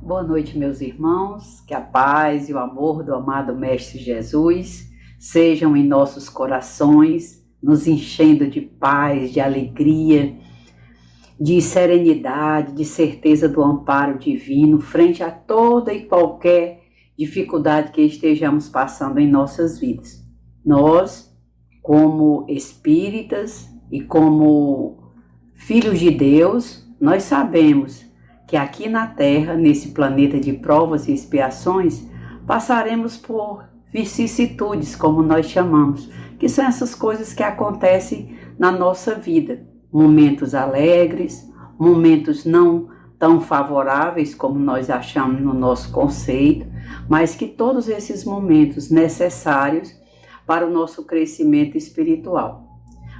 Boa noite, meus irmãos, que a paz e o amor do amado Mestre Jesus sejam em nossos corações, nos enchendo de paz, de alegria, de serenidade, de certeza do amparo divino frente a toda e qualquer dificuldade que estejamos passando em nossas vidas. Nós, como espíritas e como filhos de Deus, nós sabemos que aqui na Terra, nesse planeta de provas e expiações, passaremos por vicissitudes, como nós chamamos, que são essas coisas que acontecem na nossa vida. Momentos alegres, momentos não tão favoráveis como nós achamos no nosso conceito, mas que todos esses momentos necessários para o nosso crescimento espiritual.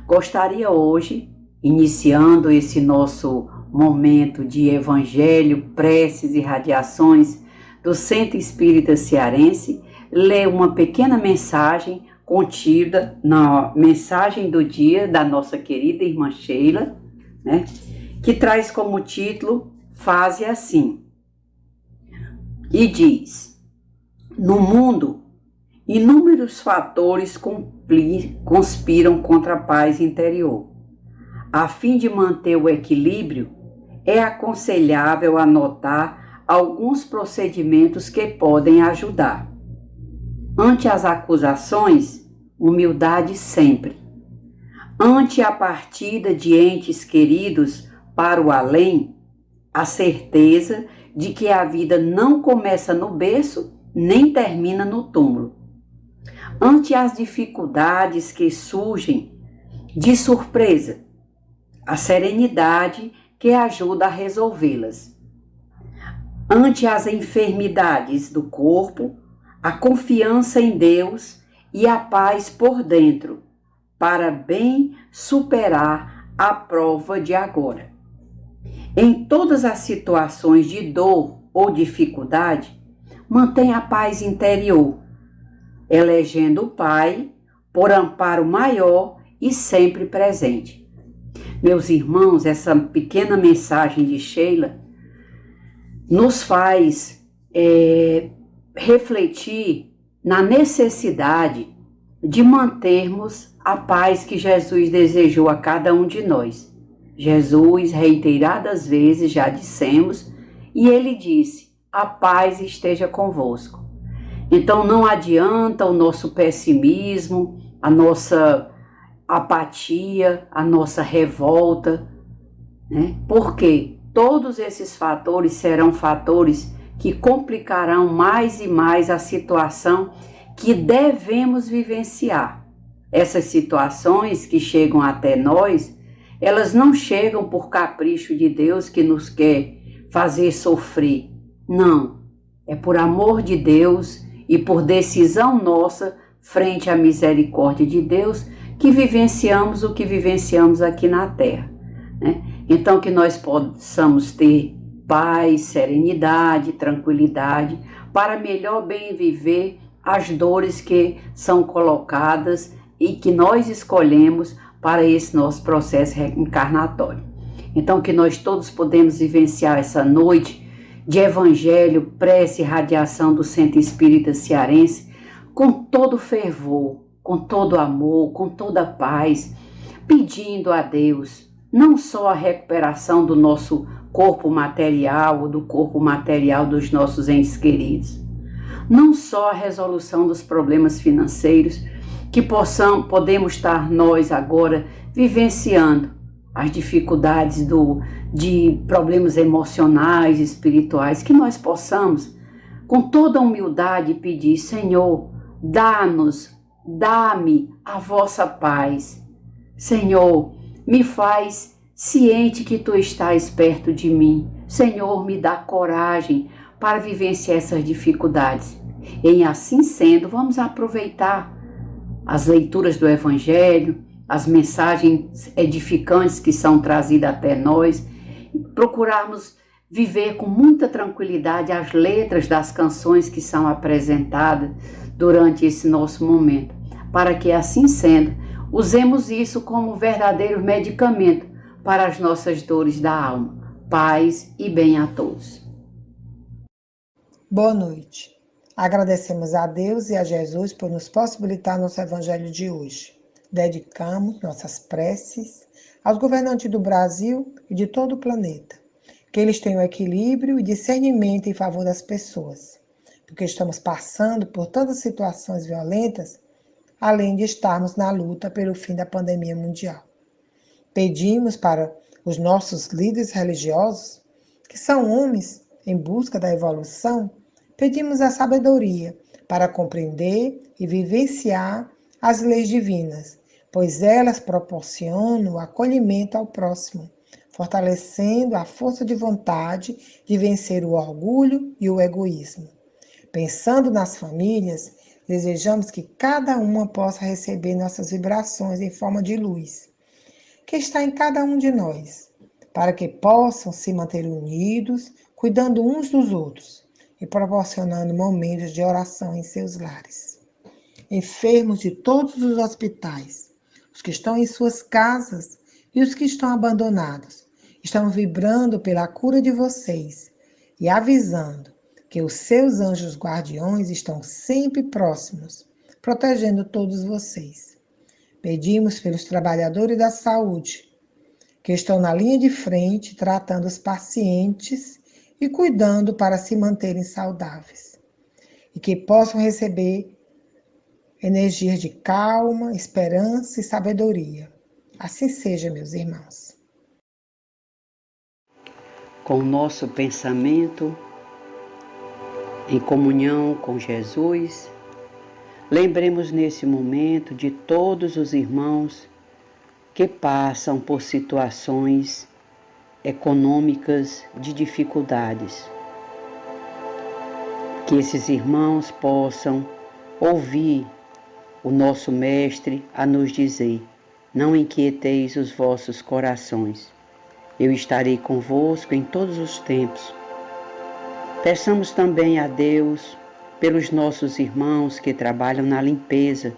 Gostaria hoje, iniciando esse nosso momento de evangelho, preces e radiações do Centro Espírita Cearense, ler uma pequena mensagem contida na mensagem do dia da nossa querida irmã Sheila, que traz como título Faze Assim. E diz: no mundo, inúmeros fatores conspiram contra a paz interior. A fim de manter o equilíbrio, é aconselhável anotar alguns procedimentos que podem ajudar. Ante as acusações, humildade sempre. Ante a partida de entes queridos para o além, a certeza de que a vida não começa no berço nem termina no túmulo. Ante as dificuldades que surgem de surpresa, a serenidade que ajuda a resolvê-las. Ante as enfermidades do corpo, a confiança em Deus e a paz por dentro, para bem superar a prova de agora. Em todas as situações de dor ou dificuldade, mantenha a paz interior, elegendo o Pai por amparo maior e sempre presente. Meus irmãos, essa pequena mensagem de Sheila nos faz refletir na necessidade de mantermos a paz que Jesus desejou a cada um de nós. Jesus, reiteradas vezes, já dissemos, e ele disse: a paz esteja convosco. Então não adianta o nosso pessimismo, a nossa apatia, a nossa revolta, porque todos esses fatores serão fatores que complicarão mais e mais a situação que devemos vivenciar. Essas situações que chegam até nós, elas não chegam por capricho de Deus que nos quer fazer sofrer. Não, é por amor de Deus e por decisão nossa frente à misericórdia de Deus que vivenciamos o que vivenciamos aqui na Terra. Então que nós possamos ter paz, serenidade, tranquilidade, para melhor bem viver as dores que são colocadas e que nós escolhemos para esse nosso processo reencarnatório. Então que nós todos podemos vivenciar essa noite de evangelho, prece e radiação do Centro Espírita Cearense com todo fervor, com todo amor, com toda paz, pedindo a Deus não só a recuperação do nosso corpo material, ou do corpo material dos nossos entes queridos, não só a resolução dos problemas financeiros que podemos estar nós agora vivenciando, as dificuldades de problemas emocionais, espirituais, que nós possamos, com toda humildade, pedir: Senhor, dá-me a vossa paz. Senhor, me faz ciente que Tu estás perto de mim. Senhor, me dá coragem para vivenciar essas dificuldades. E assim sendo, vamos aproveitar as leituras do Evangelho, as mensagens edificantes que são trazidas até nós, procurarmos viver com muita tranquilidade as letras das canções que são apresentadas durante esse nosso momento, para que assim sendo, usemos isso como verdadeiro medicamento para as nossas dores da alma. Paz e bem a todos. Boa noite. Agradecemos a Deus e a Jesus por nos possibilitar nosso evangelho de hoje. Dedicamos nossas preces aos governantes do Brasil e de todo o planeta. Que eles tenham equilíbrio e discernimento em favor das pessoas, porque estamos passando por tantas situações violentas, além de estarmos na luta pelo fim da pandemia mundial. Pedimos para os nossos líderes religiosos, que são homens em busca da evolução, pedimos a sabedoria para compreender e vivenciar as leis divinas, pois elas proporcionam o acolhimento ao próximo, fortalecendo a força de vontade de vencer o orgulho e o egoísmo. Pensando nas famílias, desejamos que cada uma possa receber nossas vibrações em forma de luz, que está em cada um de nós, para que possam se manter unidos, cuidando uns dos outros e proporcionando momentos de oração em seus lares. Enfermos de todos os hospitais, os que estão em suas casas e os que estão abandonados, estão vibrando pela cura de vocês e avisando que os seus anjos guardiões estão sempre próximos, protegendo todos vocês. Pedimos pelos trabalhadores da saúde, que estão na linha de frente tratando os pacientes e cuidando para se manterem saudáveis, e que possam receber energias de calma, esperança e sabedoria. Assim seja, meus irmãos. Com o nosso pensamento em comunhão com Jesus, lembremos nesse momento de todos os irmãos que passam por situações econômicas de dificuldades. Que esses irmãos possam ouvir o nosso Mestre a nos dizer: não inquieteis os vossos corações, eu estarei convosco em todos os tempos. Peçamos também a Deus pelos nossos irmãos que trabalham na limpeza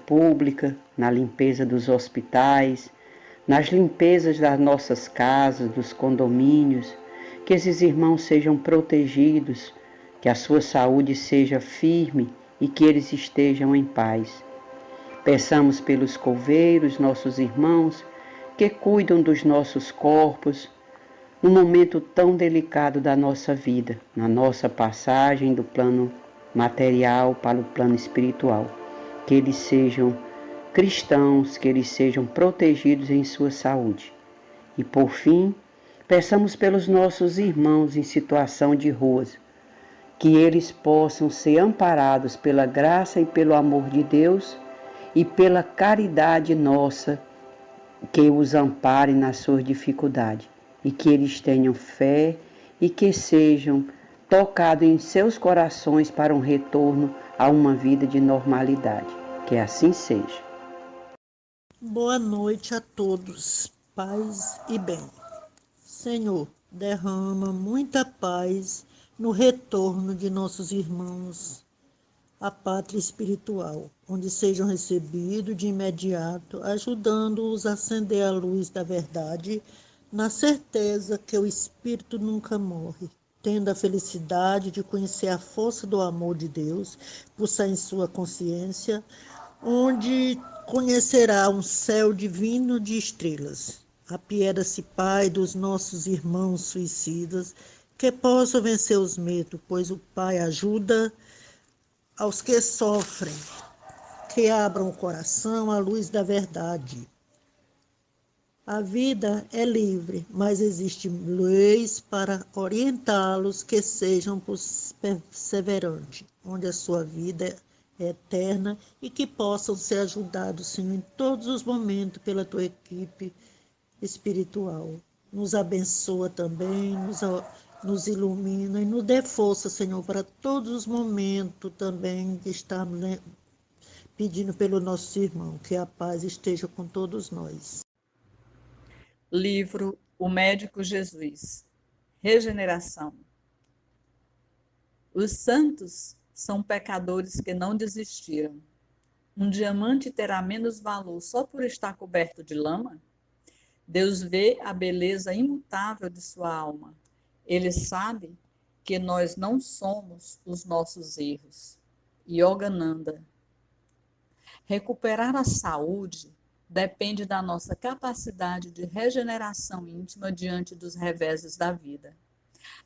pública, na limpeza dos hospitais, nas limpezas das nossas casas, dos condomínios, que esses irmãos sejam protegidos, que a sua saúde seja firme e que eles estejam em paz. Peçamos pelos coveiros, nossos irmãos, que cuidam dos nossos corpos, num momento tão delicado da nossa vida, na nossa passagem do plano material para o plano espiritual. Que eles sejam cristãos, que eles sejam protegidos em sua saúde. E por fim, peçamos pelos nossos irmãos em situação de ruas, que eles possam ser amparados pela graça e pelo amor de Deus e pela caridade nossa, que os ampare na sua dificuldade, e que eles tenham fé e que sejam tocados em seus corações para um retorno a uma vida de normalidade. Que assim seja. Boa noite a todos, paz e bem. Senhor, derrama muita paz no retorno de nossos irmãos à pátria espiritual, onde sejam recebidos de imediato, ajudando-os a acender a luz da verdade, na certeza que o Espírito nunca morre, tendo a felicidade de conhecer a força do amor de Deus, pulsar em sua consciência, onde conhecerá um céu divino de estrelas. Apieda-se, Pai, dos nossos irmãos suicidas, que possam vencer os medos, pois o Pai ajuda aos que sofrem, que abram o coração à luz da verdade. A vida é livre, mas existem leis para orientá-los que sejam perseverantes, onde a sua vida é eterna e que possam ser ajudados, Senhor, em todos os momentos pela tua equipe espiritual. Nos abençoa também, nos ilumina e nos dê força, Senhor, para todos os momentos também que estamos pedindo pelo nosso irmão, que a paz esteja com todos nós. Livro O Médico Jesus. Regeneração. Os santos são pecadores que não desistiram. Um diamante terá menos valor só por estar coberto de lama? Deus vê a beleza imutável de sua alma. Ele sabe que nós não somos os nossos erros. Yogananda. Recuperar a saúde depende da nossa capacidade de regeneração íntima diante dos reveses da vida.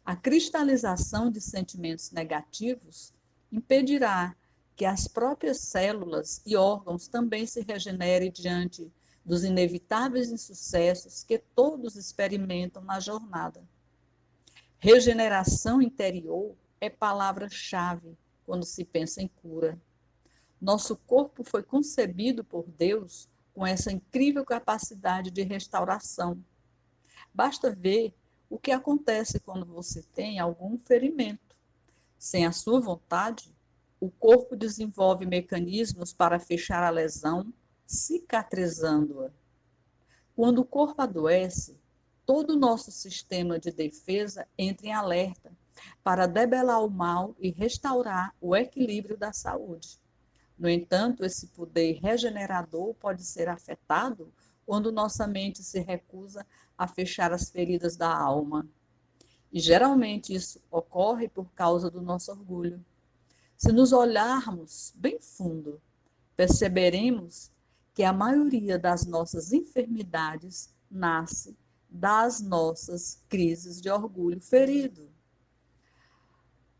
A cristalização de sentimentos negativos impedirá que as próprias células e órgãos também se regenerem diante dos inevitáveis insucessos que todos experimentam na jornada. Regeneração interior é palavra-chave quando se pensa em cura. Nosso corpo foi concebido por Deus com essa incrível capacidade de restauração. Basta ver o que acontece quando você tem algum ferimento. Sem a sua vontade, o corpo desenvolve mecanismos para fechar a lesão, cicatrizando-a. Quando o corpo adoece, todo o nosso sistema de defesa entra em alerta para debelar o mal e restaurar o equilíbrio da saúde. No entanto, esse poder regenerador pode ser afetado quando nossa mente se recusa a fechar as feridas da alma. E geralmente isso ocorre por causa do nosso orgulho. Se nos olharmos bem fundo, perceberemos que a maioria das nossas enfermidades nasce das nossas crises de orgulho ferido.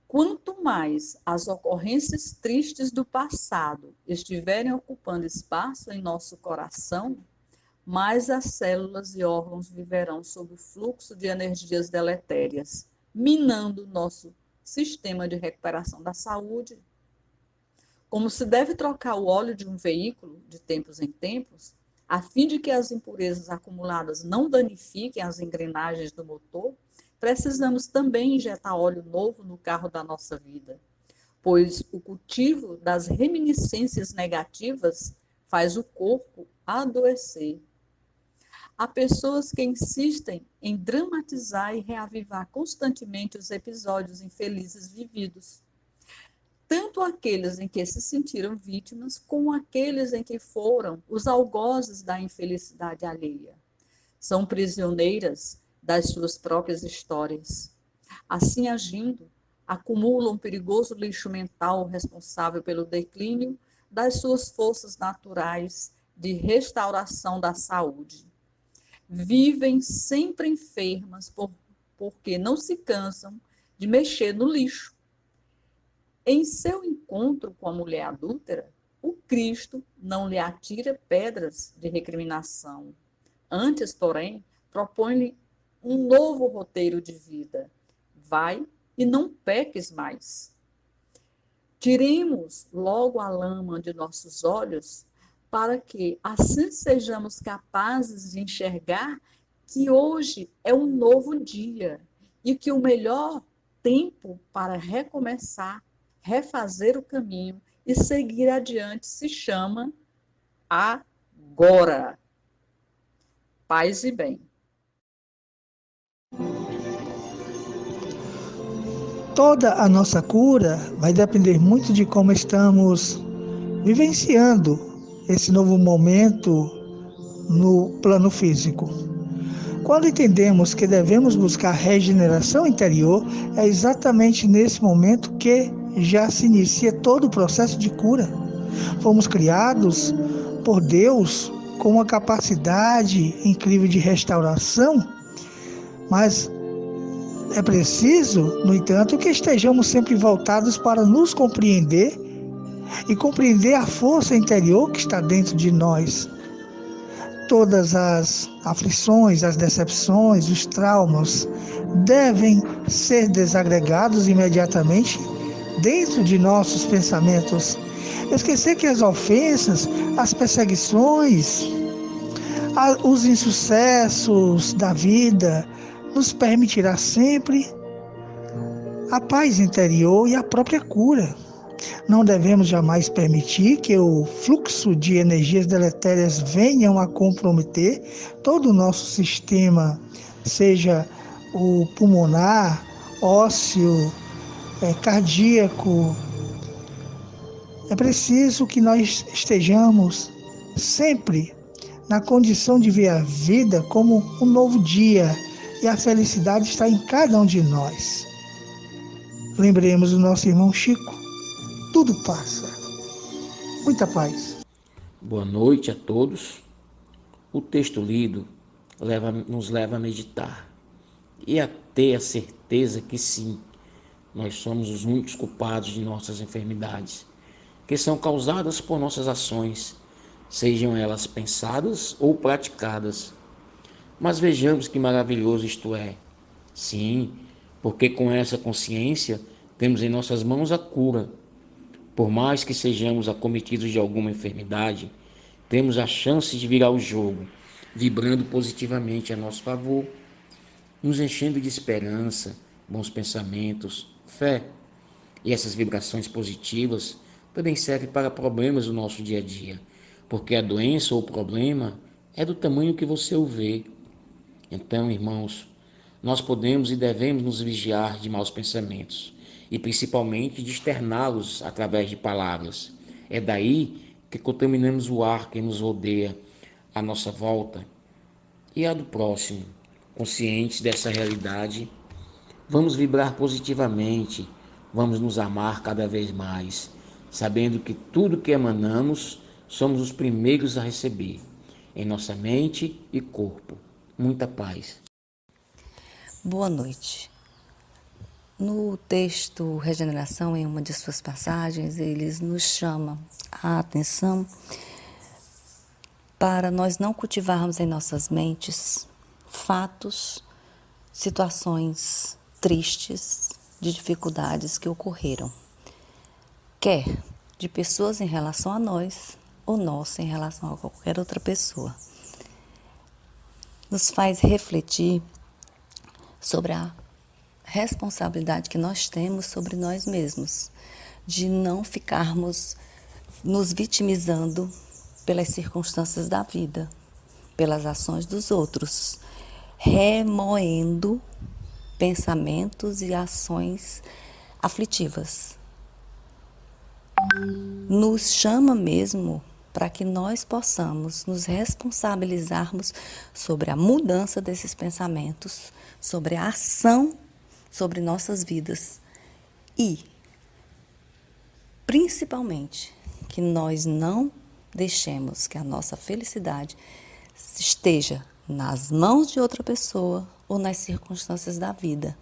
Quanto mais as ocorrências tristes do passado estiverem ocupando espaço em nosso coração, mais as células e órgãos viverão sob o fluxo de energias deletérias, minando nosso sistema de recuperação da saúde. Como se deve trocar o óleo de um veículo de tempos em tempos, a fim de que as impurezas acumuladas não danifiquem as engrenagens do motor, precisamos também injetar óleo novo no carro da nossa vida, pois o cultivo das reminiscências negativas faz o corpo adoecer. Há pessoas que insistem em dramatizar e reavivar constantemente os episódios infelizes vividos, tanto aqueles em que se sentiram vítimas, como aqueles em que foram os algozes da infelicidade alheia. São prisioneiras das suas próprias histórias. Assim agindo, acumulam um perigoso lixo mental responsável pelo declínio das suas forças naturais de restauração da saúde. Vivem sempre enfermas porque não se cansam de mexer no lixo. Em seu encontro com a mulher adúltera, o Cristo não lhe atira pedras de recriminação. Antes, porém, propõe-lhe um novo roteiro de vida. Vai e não peques mais. Tiremos logo a lama de nossos olhos, para que assim sejamos capazes de enxergar que hoje é um novo dia e que o melhor tempo para recomeçar, refazer o caminho e seguir adiante se chama agora. Paz e bem. Toda a nossa cura vai depender muito de como estamos vivenciando esse novo momento no plano físico. Quando entendemos que devemos buscar regeneração interior, é exatamente nesse momento que já se inicia todo o processo de cura. Fomos criados por Deus com uma capacidade incrível de restauração, mas é preciso, no entanto, que estejamos sempre voltados para nos compreender e compreender a força interior que está dentro de nós. Todas as aflições, as decepções, os traumas devem ser desagregados imediatamente dentro de nossos pensamentos. Esquecer que as ofensas, as perseguições, os insucessos da vida nos permitirá sempre a paz interior e a própria cura. Não devemos jamais permitir que o fluxo de energias deletérias venham a comprometer todo o nosso sistema, seja o pulmonar, ósseo, cardíaco. É preciso que nós estejamos sempre na condição de ver a vida como um novo dia, e a felicidade está em cada um de nós. lembremos do nosso irmão Chico. Tudo passa. Muita paz. Boa noite a todos. O texto lido nos leva a meditar e a ter a certeza que sim, nós somos os únicos culpados de nossas enfermidades, que são causadas por nossas ações, sejam elas pensadas ou praticadas. Mas vejamos que maravilhoso isto é. Sim, porque com essa consciência temos em nossas mãos a cura. Por mais que sejamos acometidos de alguma enfermidade, temos a chance de virar o jogo, vibrando positivamente a nosso favor, nos enchendo de esperança, bons pensamentos, fé. E essas vibrações positivas também servem para problemas do nosso dia a dia, porque a doença ou o problema é do tamanho que você o vê. Então, irmãos, nós podemos e devemos nos vigiar de maus pensamentos, e principalmente de externá-los através de palavras. É daí que contaminamos o ar que nos rodeia, à nossa volta e a do próximo. Conscientes dessa realidade, vamos vibrar positivamente, vamos nos amar cada vez mais, sabendo que tudo que emanamos somos os primeiros a receber, em nossa mente e corpo. Muita paz. Boa noite. No texto Regeneração, em uma de suas passagens, eles nos chama a atenção para nós não cultivarmos em nossas mentes fatos, situações tristes, de dificuldades que ocorreram, quer de pessoas em relação a nós ou nós em relação a qualquer outra pessoa. Nos faz refletir sobre a responsabilidade que nós temos sobre nós mesmos, de não ficarmos nos vitimizando pelas circunstâncias da vida, pelas ações dos outros, remoendo pensamentos e ações aflitivas. Nos chama mesmo para que nós possamos nos responsabilizarmos sobre a mudança desses pensamentos, sobre a ação sobre nossas vidas e, principalmente, que nós não deixemos que a nossa felicidade esteja nas mãos de outra pessoa ou nas circunstâncias da vida,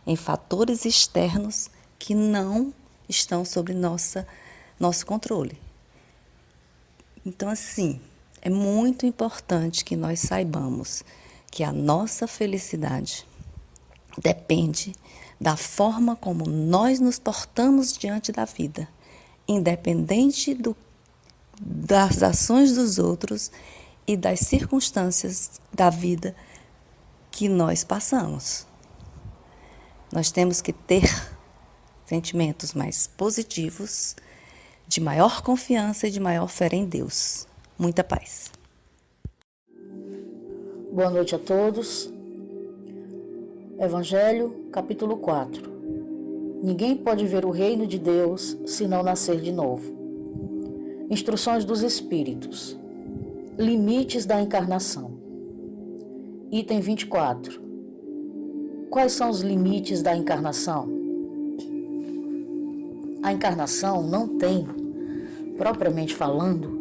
em fatores externos que não estão sob nosso controle. Então, assim, é muito importante que nós saibamos que a nossa felicidade depende da forma como nós nos portamos diante da vida, independente das ações dos outros e das circunstâncias da vida que nós passamos. Nós temos que ter sentimentos mais positivos, de maior confiança e de maior fé em Deus. Muita paz. Boa noite a todos. Evangelho, capítulo 4. Ninguém pode ver o reino de Deus se não nascer de novo. Instruções dos Espíritos. Limites da encarnação. Item 24. Quais são os limites da encarnação? A encarnação não tem, propriamente falando,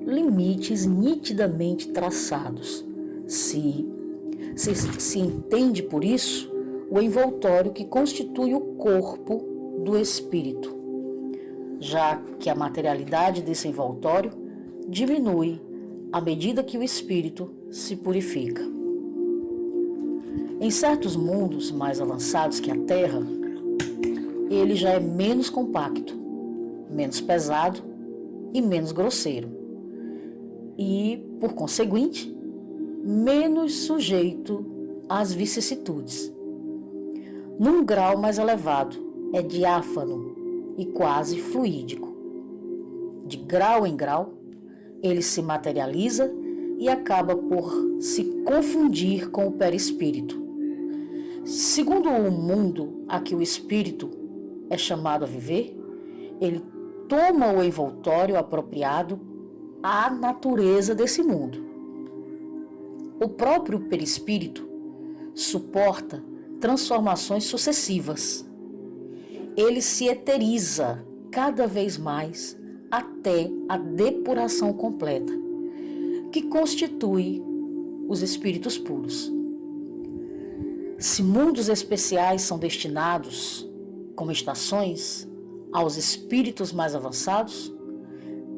limites nitidamente traçados. Se entende por isso o envoltório que constitui o corpo do espírito, já que a materialidade desse envoltório diminui à medida que o espírito se purifica. Em certos mundos mais avançados que a Terra, ele já é menos compacto, menos pesado e menos grosseiro, e, por conseguinte, menos sujeito às vicissitudes. Num grau mais elevado, é diáfano e quase fluídico. De grau em grau, ele se materializa e acaba por se confundir com o perispírito. Segundo o mundo a que o espírito é chamado a viver, ele toma o envoltório apropriado à natureza desse mundo. O próprio perispírito suporta transformações sucessivas ele se eteriza cada vez mais até a depuração completa, que constitui os espíritos puros. Se mundos especiais são destinados, como estações, aos espíritos mais avançados,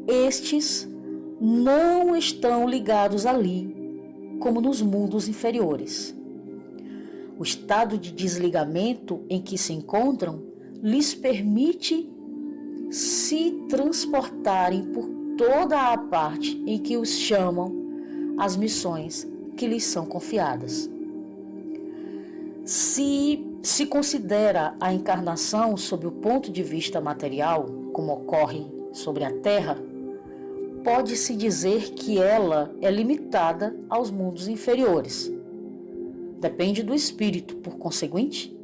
estes não estão ligados ali, como nos mundos inferiores. O estado de desligamento em que se encontram lhes permite se transportarem por toda a parte em que os chamam as missões que lhes são confiadas. Se considera a encarnação sob o ponto de vista material, como ocorre sobre a Terra, pode-se dizer que ela é limitada aos mundos inferiores. Depende do espírito, por conseguinte,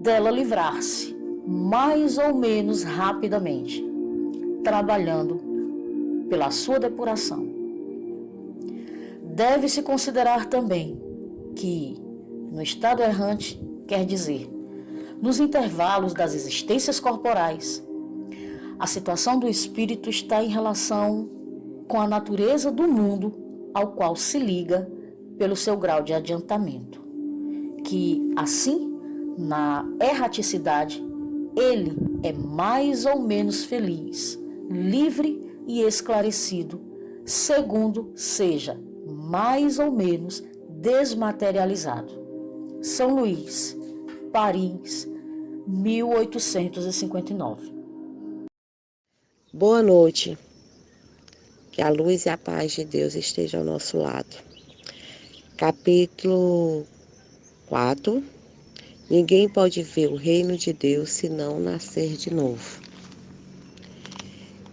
dela livrar-se mais ou menos rapidamente, trabalhando pela sua depuração. Deve-se considerar também que, no estado errante, quer dizer, nos intervalos das existências corporais, a situação do espírito está em relação com a natureza do mundo ao qual se liga pelo seu grau de adiantamento, que, assim, na erraticidade, ele é mais ou menos feliz, livre e esclarecido, segundo seja mais ou menos desmaterializado. São Luís, Paris, 1859. Boa noite. Que a luz e a paz de Deus estejam ao nosso lado. Capítulo 4. Ninguém pode ver o reino de Deus se não nascer de novo.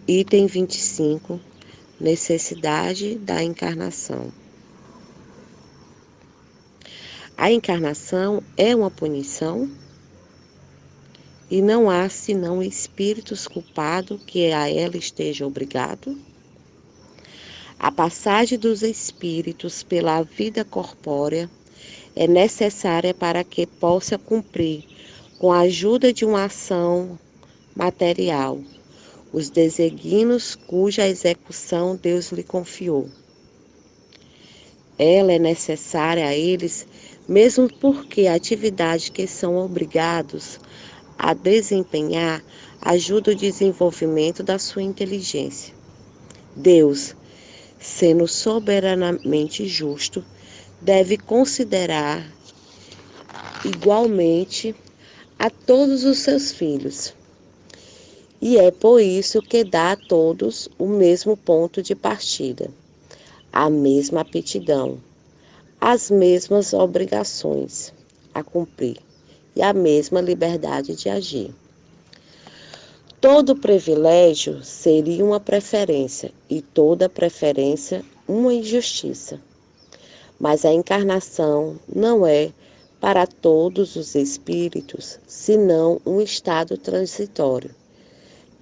Item 25. Necessidade da encarnação. A encarnação é uma punição? E não há senão espíritos culpados que a ela esteja obrigado? A passagem dos espíritos pela vida corpórea é necessária para que possa cumprir, com a ajuda de uma ação material, os desígnios cuja execução Deus lhe confiou. Ela é necessária a eles, mesmo porque a atividade que são obrigados a desempenhar ajuda o desenvolvimento da sua inteligência. Deus, sendo soberanamente justo, deve considerar igualmente a todos os seus filhos. E é por isso que dá a todos o mesmo ponto de partida, a mesma aptidão, as mesmas obrigações a cumprir e a mesma liberdade de agir. Todo privilégio seria uma preferência e toda preferência uma injustiça. Mas a encarnação não é para todos os espíritos, senão um estado transitório.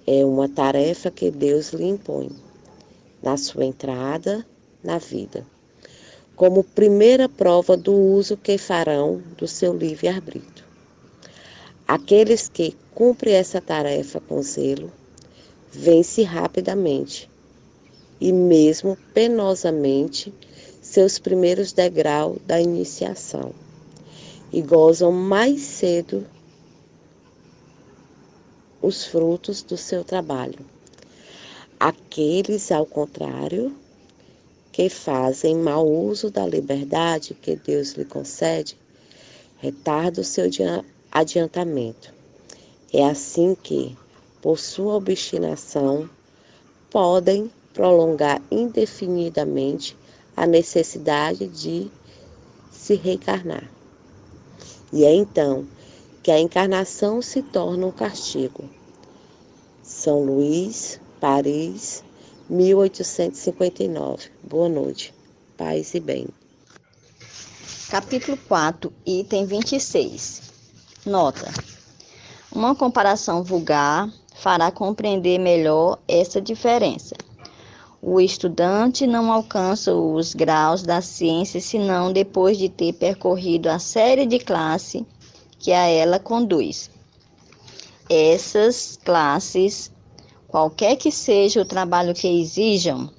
É uma tarefa que Deus lhe impõe, na sua entrada na vida, como primeira prova do uso que farão do seu livre-arbítrio. Aqueles que cumprem essa tarefa com zelo, vencem rapidamente e mesmo penosamente seus primeiros degraus da iniciação e gozam mais cedo os frutos do seu trabalho. Aqueles, ao contrário, que fazem mau uso da liberdade que Deus lhe concede, retardam o seu adiantamento. É assim que, por sua obstinação, podem prolongar indefinidamente a necessidade de se reencarnar. E é então que a encarnação se torna um castigo. São Luís, Paris, 1859. Boa noite. Paz e bem. Capítulo 4, item 26. Nota. Uma comparação vulgar fará compreender melhor essa diferença. O estudante não alcança os graus da ciência senão depois de ter percorrido a série de classe que a ela conduz. Essas classes, qualquer que seja o trabalho que exijam,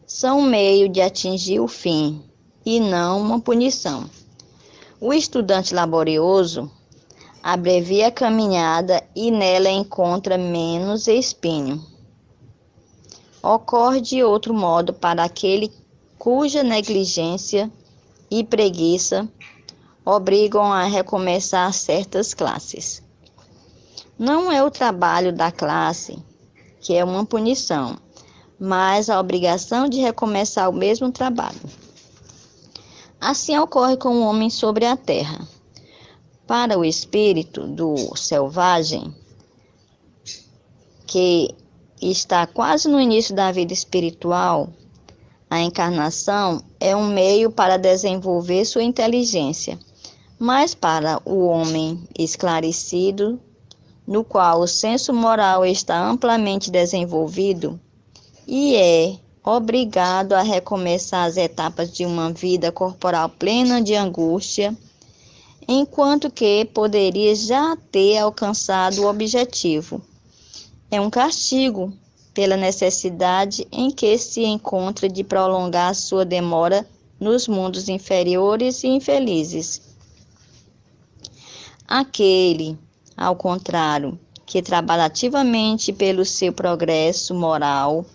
são um meio de atingir o fim e não uma punição. O estudante laborioso abrevia a caminhada e nela encontra menos espinho. Ocorre de outro modo para aquele cuja negligência e preguiça obrigam a recomeçar certas classes. Não é o trabalho da classe que é uma punição, mas a obrigação de recomeçar o mesmo trabalho. Assim ocorre com o homem sobre a terra. Para o espírito do selvagem, que está quase no início da vida espiritual, a encarnação é um meio para desenvolver sua inteligência, mas para o homem esclarecido, no qual o senso moral está amplamente desenvolvido e é obrigado a recomeçar as etapas de uma vida corporal plena de angústia, enquanto que poderia já ter alcançado o objetivo. É um castigo pela necessidade em que se encontra de prolongar sua demora nos mundos inferiores e infelizes. Aquele, ao contrário, que trabalha ativamente pelo seu progresso moral,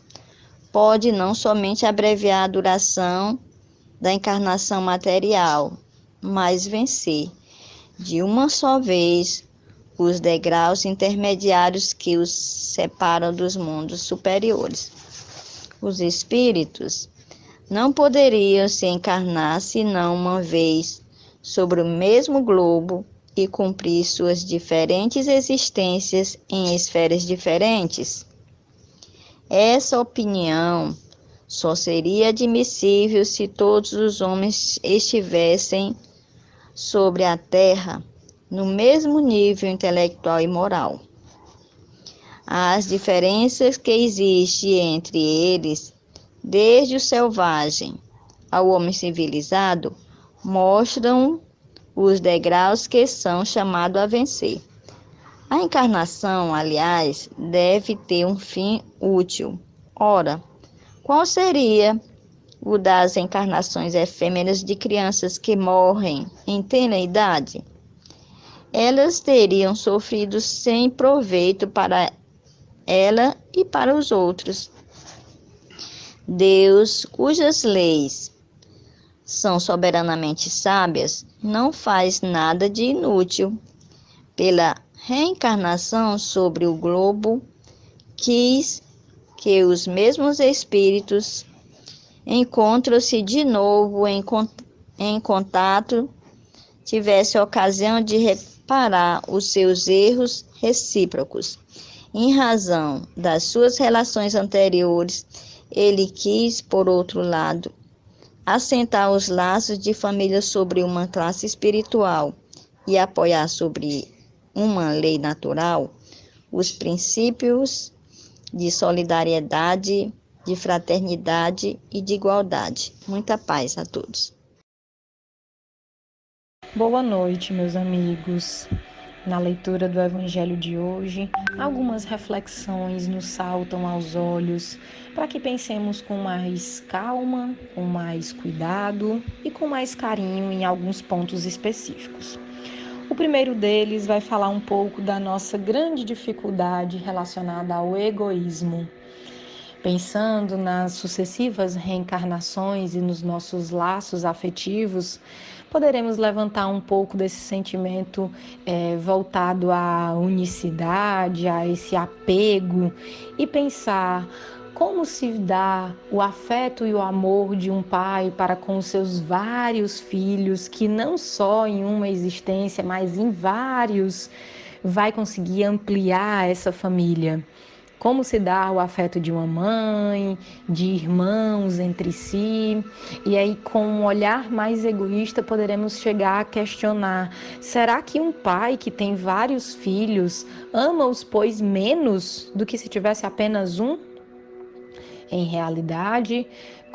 pode não somente abreviar a duração da encarnação material, mas vencer, de uma só vez, os degraus intermediários que os separam dos mundos superiores. Os espíritos não poderiam se encarnar senão uma vez sobre o mesmo globo e cumprir suas diferentes existências em esferas diferentes. Essa opinião só seria admissível se todos os homens estivessem sobre a terra no mesmo nível intelectual e moral. As diferenças que existem entre eles, desde o selvagem ao homem civilizado, mostram os degraus que são chamados a vencer. A encarnação, aliás, deve ter um fim útil. Ora, qual seria o das encarnações efêmeras de crianças que morrem em tenra idade? Elas teriam sofrido sem proveito para ela e para os outros. Deus, cujas leis são soberanamente sábias, não faz nada de inútil. Pela reencarnação sobre o globo, quis que os mesmos espíritos encontram-se de novo em contato, tivesse ocasião de reparar os seus erros recíprocos. Em razão das suas relações anteriores, ele quis, por outro lado, assentar os laços de família sobre uma classe espiritual e apoiar sobre uma lei natural os princípios de solidariedade, de fraternidade e de igualdade. Muita paz a todos. Boa noite, meus amigos. Na leitura do Evangelho de hoje, algumas reflexões nos saltam aos olhos para que pensemos com mais calma, com mais cuidado e com mais carinho em alguns pontos específicos. O primeiro deles vai falar um pouco da nossa grande dificuldade relacionada ao egoísmo. Pensando nas sucessivas reencarnações e nos nossos laços afetivos, poderemos levantar um pouco desse sentimento voltado à unicidade, a esse apego e pensar como se dá o afeto e o amor de um pai para com os seus vários filhos, que não só em uma existência, mas em vários, vai conseguir ampliar essa família. Como se dá o afeto de uma mãe, de irmãos entre si. E aí, com um olhar mais egoísta, poderemos chegar a questionar: será que um pai que tem vários filhos ama-os, pois, menos do que se tivesse apenas um? Em realidade,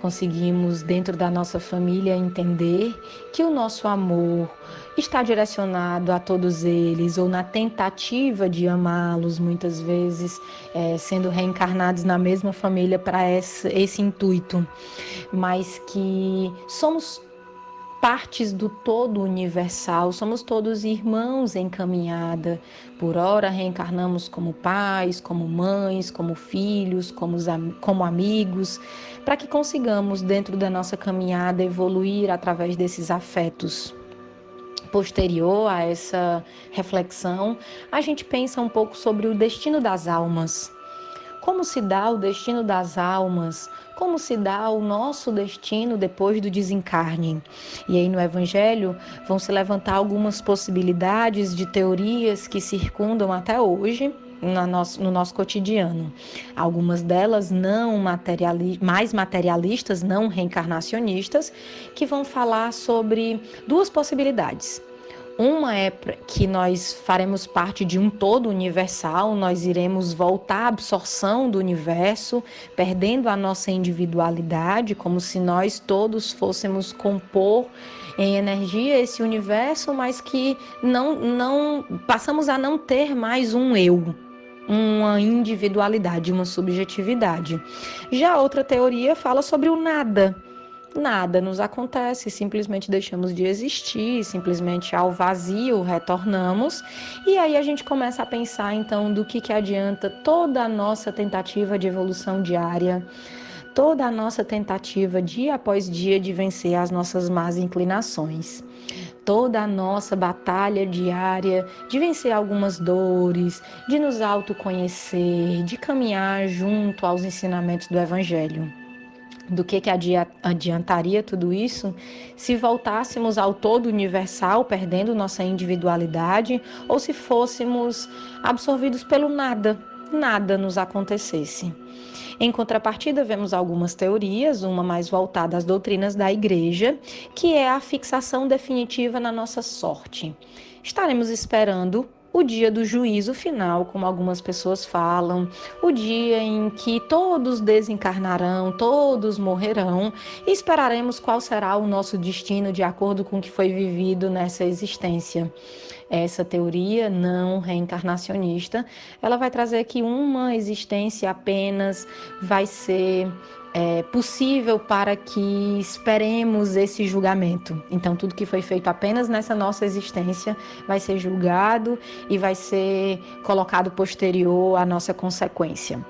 conseguimos, dentro da nossa família, entender que o nosso amor está direcionado a todos eles, ou na tentativa de amá-los, muitas vezes, sendo reencarnados na mesma família para esse intuito, mas que somos partes do todo universal, somos todos irmãos em caminhada. Por ora reencarnamos como pais, como mães, como filhos, como amigos, para que consigamos, dentro da nossa caminhada, evoluir através desses afetos. Posterior a essa reflexão, a gente pensa um pouco sobre o destino das almas. Como se dá o destino das almas? Como se dá o nosso destino depois do desencarne? E aí no Evangelho vão se levantar algumas possibilidades de teorias que circundam até hoje no nosso cotidiano. Algumas delas mais materialistas, não reencarnacionistas, que vão falar sobre duas possibilidades. Uma é que nós faremos parte de um todo universal, nós iremos voltar à absorção do universo, perdendo a nossa individualidade, como se nós todos fôssemos compor em energia esse universo, mas que não passamos a não ter mais um eu, uma individualidade, uma subjetividade. Já outra teoria fala sobre o nada. Nada nos acontece, simplesmente deixamos de existir, simplesmente ao vazio retornamos. E aí a gente começa a pensar então do que adianta toda a nossa tentativa de evolução diária, toda a nossa tentativa dia após dia de vencer as nossas más inclinações, toda a nossa batalha diária de vencer algumas dores, de nos autoconhecer, de caminhar junto aos ensinamentos do Evangelho. Do que adiantaria tudo isso se voltássemos ao todo universal, perdendo nossa individualidade, ou se fôssemos absorvidos pelo nada nos acontecesse? Em contrapartida, vemos algumas teorias, uma mais voltada às doutrinas da Igreja, que é a fixação definitiva na nossa sorte. Estaremos esperando o dia do juízo final, como algumas pessoas falam, o dia em que todos desencarnarão, todos morrerão, e esperaremos qual será o nosso destino de acordo com o que foi vivido nessa existência. Essa teoria não reencarnacionista, ela vai trazer que uma existência apenas vai ser possível para que esperemos esse julgamento. Então, tudo que foi feito apenas nessa nossa existência vai ser julgado e vai ser colocado posterior à nossa consequência.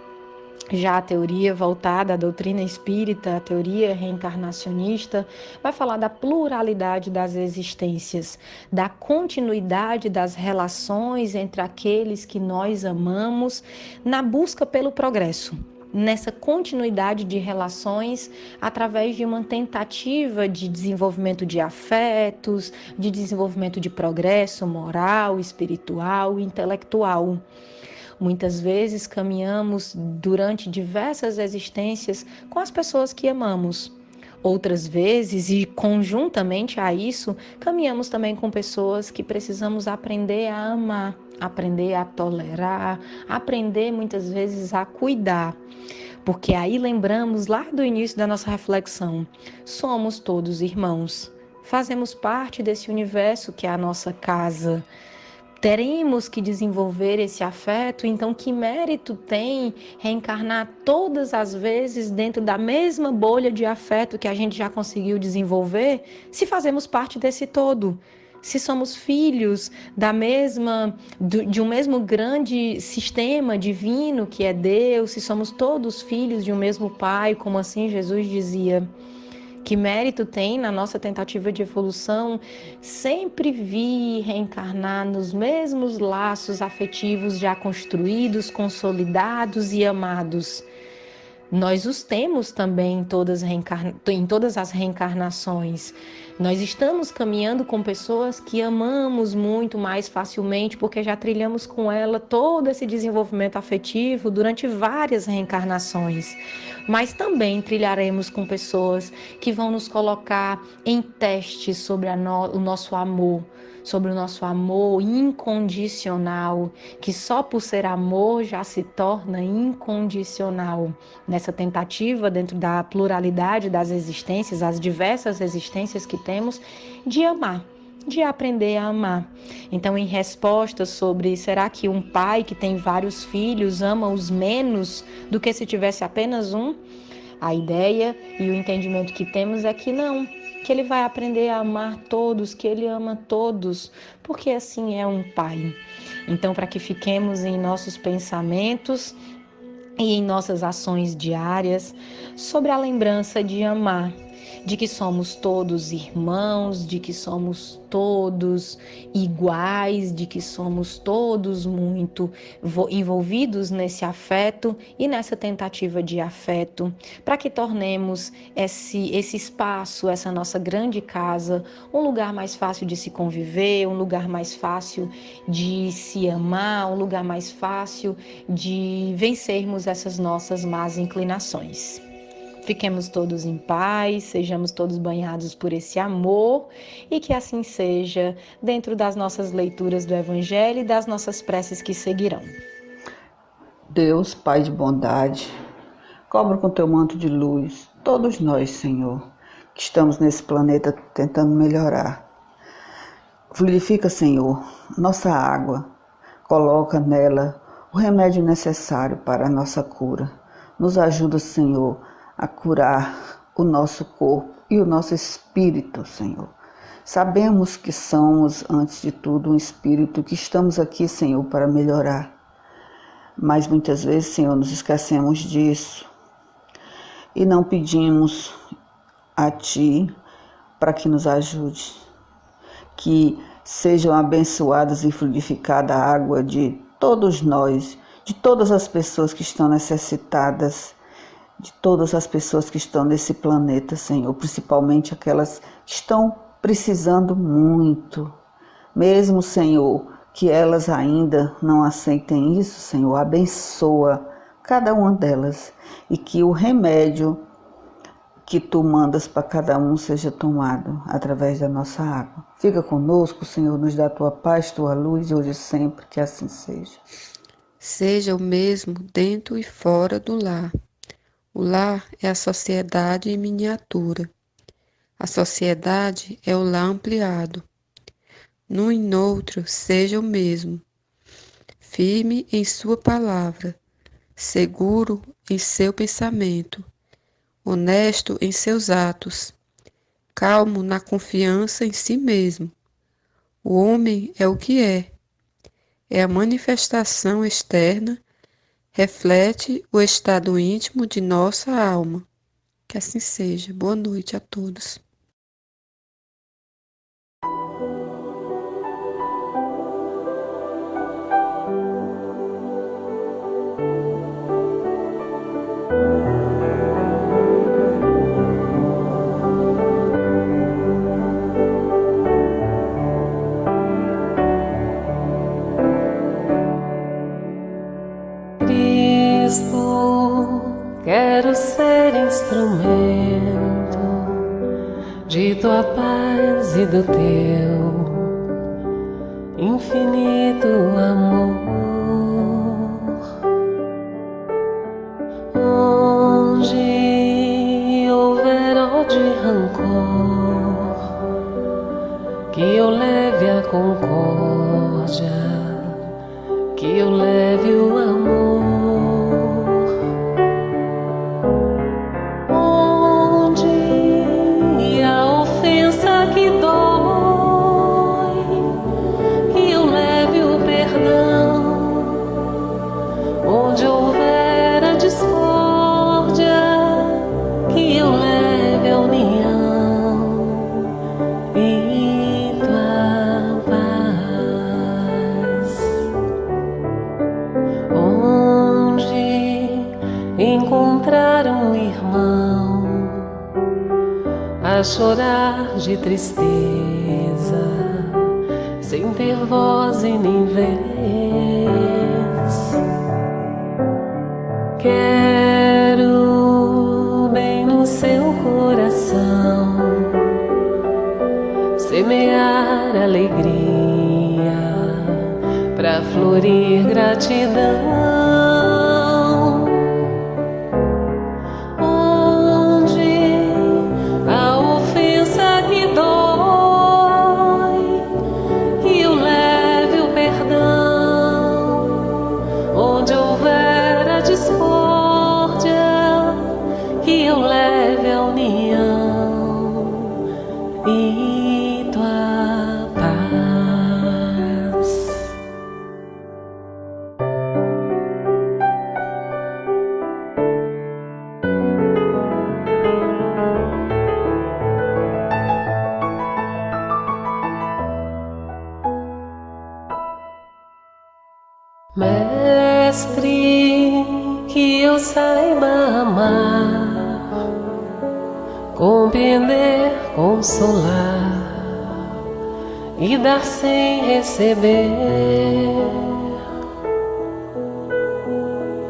Já a teoria voltada à doutrina espírita, a teoria reencarnacionista, vai falar da pluralidade das existências, da continuidade das relações entre aqueles que nós amamos na busca pelo progresso. Nessa continuidade de relações através de uma tentativa de desenvolvimento de afetos, de desenvolvimento de progresso moral, espiritual e intelectual. Muitas vezes caminhamos durante diversas existências com as pessoas que amamos. Outras vezes, e conjuntamente a isso, caminhamos também com pessoas que precisamos aprender a amar, aprender a tolerar, aprender muitas vezes a cuidar. Porque aí lembramos lá do início da nossa reflexão, somos todos irmãos, fazemos parte desse universo que é a nossa casa. Teremos que desenvolver esse afeto, então que mérito tem reencarnar todas as vezes dentro da mesma bolha de afeto que a gente já conseguiu desenvolver, se fazemos parte desse todo? Se somos filhos de um mesmo grande sistema divino que é Deus, se somos todos filhos de um mesmo Pai, como assim Jesus dizia. Que mérito tem na nossa tentativa de evolução sempre vir reencarnar nos mesmos laços afetivos já construídos, consolidados e amados. Nós os temos também em todas as reencarnações. Nós estamos caminhando com pessoas que amamos muito mais facilmente porque já trilhamos com ela todo esse desenvolvimento afetivo durante várias reencarnações. Mas também trilharemos com pessoas que vão nos colocar em testes sobre o nosso amor, sobre o nosso amor incondicional, que só por ser amor já se torna incondicional. Nessa tentativa, dentro da pluralidade das existências, as diversas existências que temos, de amar, de aprender a amar. Então, em resposta sobre será que um pai que tem vários filhos ama-os menos do que se tivesse apenas um? A ideia e o entendimento que temos é que não, que ele vai aprender a amar todos, que ele ama todos, porque assim é um pai. Então, para que fiquemos em nossos pensamentos e em nossas ações diárias sobre a lembrança de amar, de que somos todos irmãos, de que somos todos iguais, de que somos todos muito envolvidos nesse afeto e nessa tentativa de afeto, para que tornemos esse espaço, essa nossa grande casa, um lugar mais fácil de se conviver, um lugar mais fácil de se amar, um lugar mais fácil de vencermos essas nossas más inclinações. Fiquemos todos em paz, sejamos todos banhados por esse amor e que assim seja dentro das nossas leituras do Evangelho e das nossas preces que seguirão. Deus, Pai de bondade, cobre com teu manto de luz todos nós, Senhor, que estamos nesse planeta tentando melhorar. Fluidifica, Senhor, nossa água, coloca nela o remédio necessário para a nossa cura. Nos ajuda, Senhor, a curar o nosso corpo e o nosso espírito, Senhor. Sabemos que somos, antes de tudo, um espírito, que estamos aqui, Senhor, para melhorar. Mas muitas vezes, Senhor, nos esquecemos disso e não pedimos a Ti para que nos ajude. Que sejam abençoadas e fluidificada a água de todos nós, de todas as pessoas que estão necessitadas, de todas as pessoas que estão nesse planeta, Senhor, principalmente aquelas que estão precisando muito. Mesmo, Senhor, que elas ainda não aceitem isso, Senhor, abençoa cada uma delas e que o remédio que Tu mandas para cada um seja tomado através da nossa água. Fica conosco, Senhor, nos dá Tua paz, Tua luz, hoje e sempre, que assim seja. Seja o mesmo dentro e fora do lar. O lar é a sociedade em miniatura. A sociedade é o lar ampliado. Num e noutro seja o mesmo. Firme em sua palavra, seguro em seu pensamento, honesto em seus atos, calmo na confiança em si mesmo. O homem é o que é a manifestação externa, reflete o estado íntimo de nossa alma. Que assim seja. Boa noite a todos. Quero ser instrumento de Tua paz e do Teu infinito amor. Onde houver ódio e rancor, que eu leve a concórdia, que eu leve o amor. Oh pra chorar de tristeza, sem ter voz e nem vez. Quero bem no seu coração semear alegria pra florir gratidão. Mestre, que eu saiba amar, compreender, consolar e dar sem receber.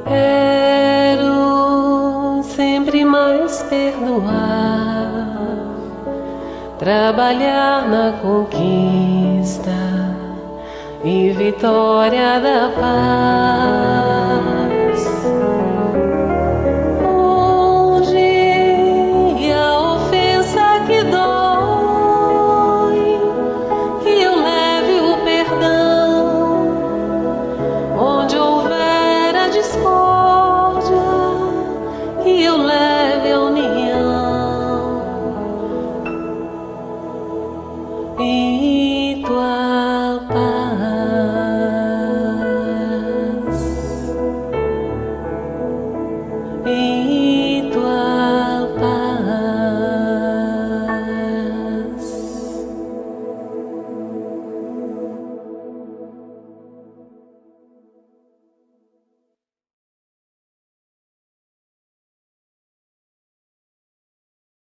Quero sempre mais perdoar, trabalhar na conquista e vitória da paz.